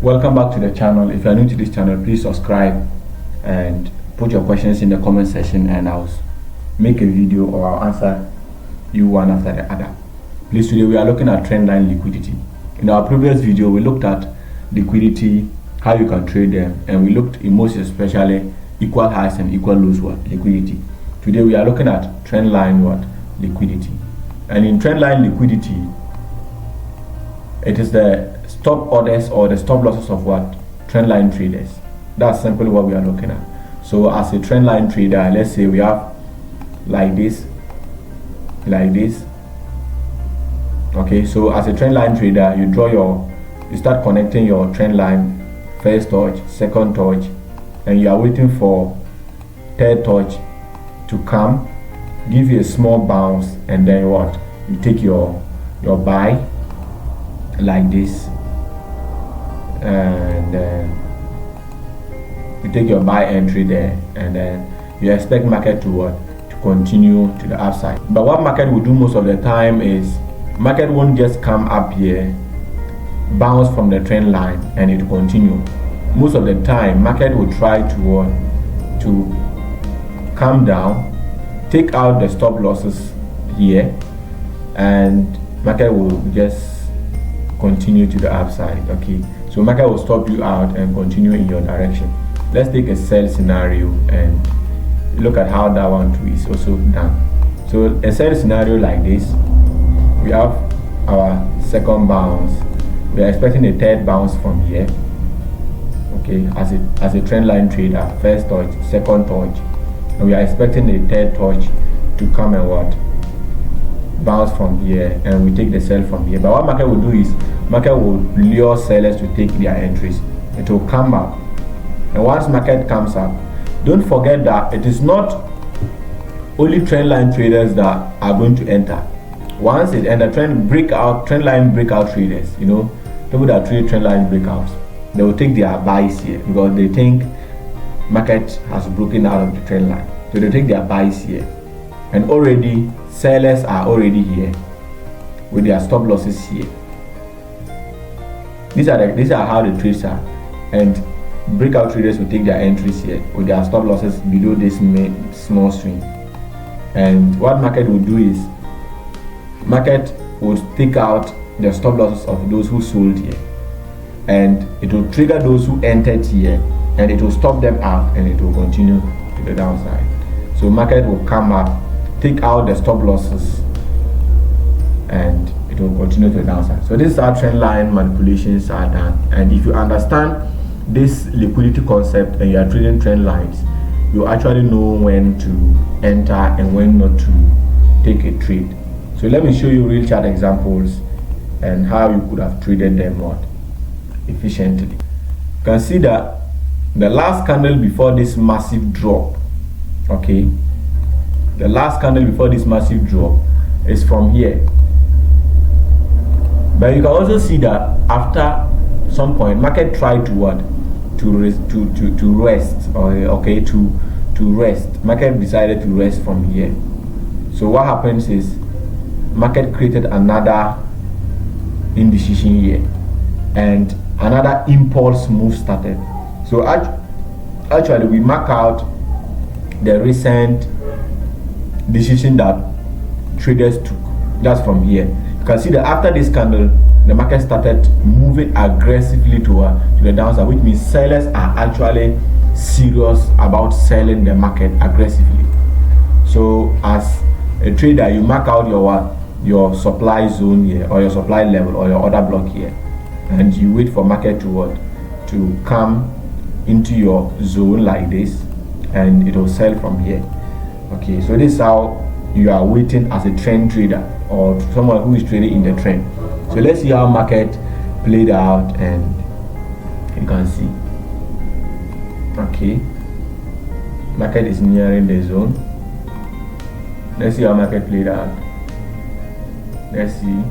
Welcome back to the channel. If you are new to this channel, please subscribe and put your questions in the comment section, and I'll make a video or I'll answer you one after the other. Please, today we are looking at trendline liquidity. In our previous video, we looked at liquidity, how you can trade them, and we looked in most especially equal highs and equal lows liquidity. Today we are looking at trendline liquidity. And in trendline liquidity, it is the stop orders or the stop losses of trendline traders. That's simply what we are looking at. So as a trendline trader, let's say we have like this. Okay, so as a trendline trader, you start connecting your trend line, first touch, second touch, and you are waiting for third touch to come, give you a small bounce, and then you take your buy like this, and you take your buy entry there, and then you expect market to continue to the upside. But what market will do most of the time is market won't just come up here, bounce from the trend line, and it will continue. Most of the time market will try to come down, take out the stop losses here, and market will just continue to the upside. Okay, so market will stop you out and continue in your direction. Let's take a sell scenario and look at how that one too is also done. So a sell scenario like this, we have our second bounce, we are expecting a third bounce from here. Okay, as a trend line trader, first touch, second touch, and we are expecting a third touch to come and bounce from here, and we take the sell from here. But what market will do is market will lure sellers to take their entries. It will come up, and once market comes up, don't forget that it is not only trend line traders that are going to enter. Once it enter trend line breakout traders, people that trade trend line breakouts, they will take their buys here because they think market has broken out of the trend line, so they take their buys here, and already sellers are already here with their stop losses here. These are how the trades are, and breakout traders will take their entries here with their stop losses below this small swing. And what market will do is market will take out the stop losses of those who sold here, and it will trigger those who entered here, and it will stop them out, and it will continue to the downside. So market will come up, take out the stop losses, and it will continue to the downside. So this is how trend line manipulations are done. And if you understand this liquidity concept and you are trading trend lines, you actually know when to enter and when not to take a trade. So let me show you real chart examples and how you could have traded them efficiently. You can see that the last candle before this massive drop, okay, the last candle before this massive drop is from here. But you can also see that after some point market tried to rest. Market decided to rest from here. So what happens is market created another indecision here, and another impulse move started. So actually we mark out the recent decision that traders took. That's from here. You can see that after this candle, the market started moving aggressively to the downside, which means sellers are actually serious about selling the market aggressively. So as a trader, you mark out your supply zone here, or your supply level, or your order block here, and you wait for market to come into your zone like this, and it will sell from here. Okay, so this is how you are waiting as a trend trader or someone who is trading in the trend. So let's see how market played out, and you can see. Okay, market is nearing the zone. Let's see how market played out. Let's see.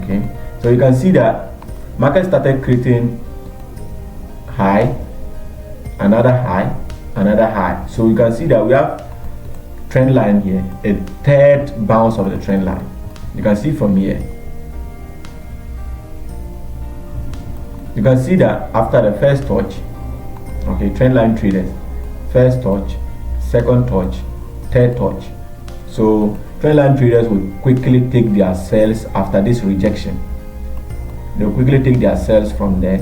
Okay, so you can see that market started creating high, another high, another high. So you can see that we have trend line here, a third bounce of the trend line. You can see from here. You can see that after the first touch, okay, trendline traders, first touch, second touch, third touch. So trendline traders will quickly take their sells after this rejection. They'll quickly take their sells from there,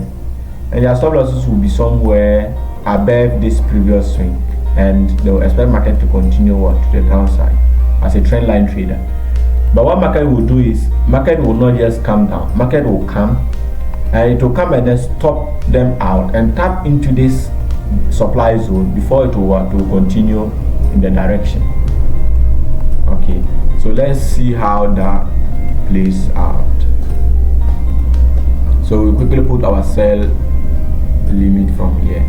and their stop losses will be somewhere above this previous swing, and they'll expect market to continue to the downside as a trendline trader. But what market will do is, market will not just come down, market will come, and it will come and then stop them out and tap into this supply zone before it will continue in the direction. Okay, so let's see how that plays out. So we quickly put our sell limit from here.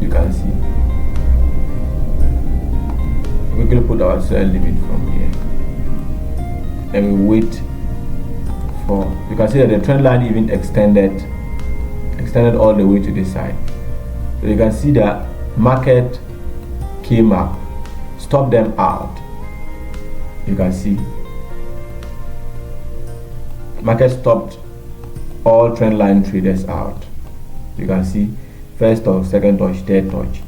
You can see. We quickly put our sell limit from here, and we wait for. You can see that the trend line even extended all the way to this side. So you can see that market came up, stopped them out. You can see market stopped all trend line traders out. You can see first touch, second touch, third touch,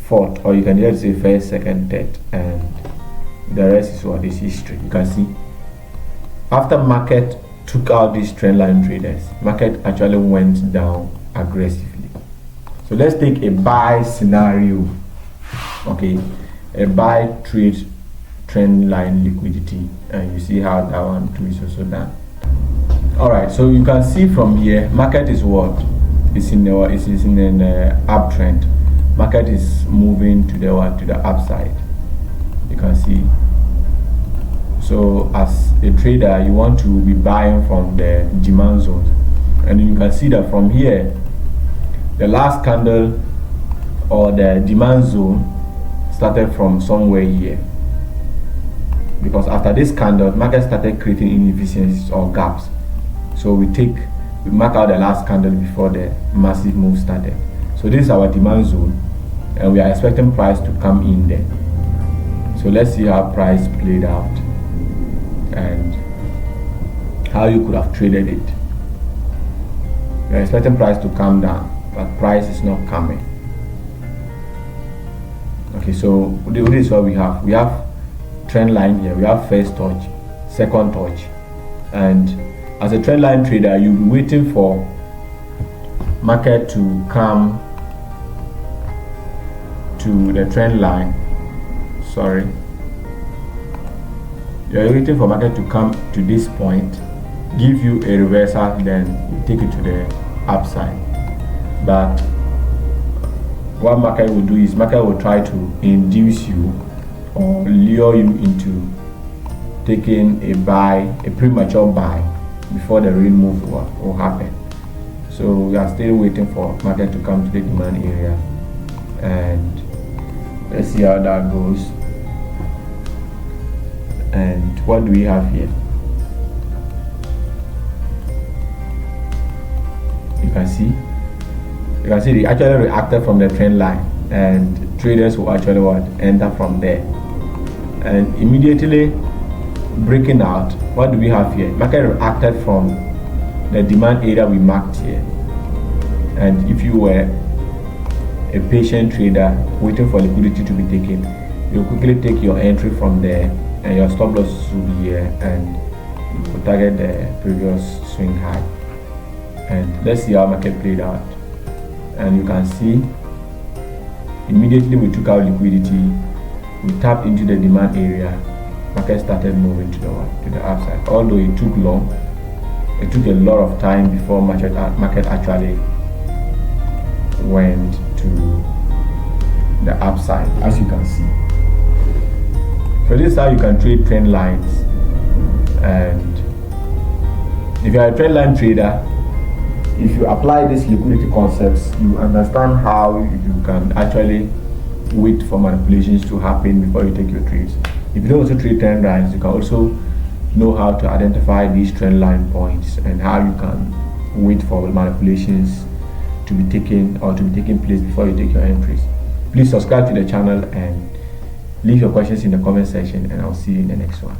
fourth, or you can just say first, second, third, and the rest is what is history. You can see after market took out these trend line traders, market actually went down aggressively. So let's take a buy scenario. Okay, a buy trade trend line liquidity, and you see how that one too is also done. All right, so you can see from here, market is what? It's in an uptrend. Market is moving to the upside. You can see. So as a trader, you want to be buying from the demand zone, and you can see that from here, the last candle or the demand zone started from somewhere here, because after this candle, market started creating inefficiencies or gaps. So we mark out the last candle before the massive move started. So this is our demand zone, and we are expecting price to come in there. So let's see how price played out and how you could have traded it. We are expecting price to come down, but price is not coming. Okay, so this is what we have. We have trend line here. We have first touch, second touch, and as a trend line trader, you'll be waiting for market to come to the trend line. Sorry, you're waiting for market to come to this point, give you a reversal, then you take it to the upside. But what market will do is market will try to induce you or lure you into taking a premature buy before the real move will happen. So we are still waiting for market to come to the demand area, and let's see how that goes. And what do we have here? You can see they actually reacted from the trend line, and traders will actually enter from there, and immediately breaking out. What do we have here? Market reacted from the demand area we marked here, and if you were a patient trader waiting for liquidity to be taken, you quickly take your entry from there, and your stop loss will be here, and you will target the previous swing high. And let's see how market played out. And you can see immediately we took out liquidity, we tapped into the demand area, market started moving to the upside. Although it took long, it took a lot of time before market actually went to the upside, as you can see. So this is how you can trade trend lines. And if you are a trend line trader, if you apply these liquidity concepts, you understand how you can actually wait for manipulations to happen before you take your trades. If you don't also trade trend lines, you can also know how to identify these trend line points and how you can wait for manipulations to be taken place before you take your entries. Please subscribe to the channel and leave your questions in the comment section, and I'll see you in the next one.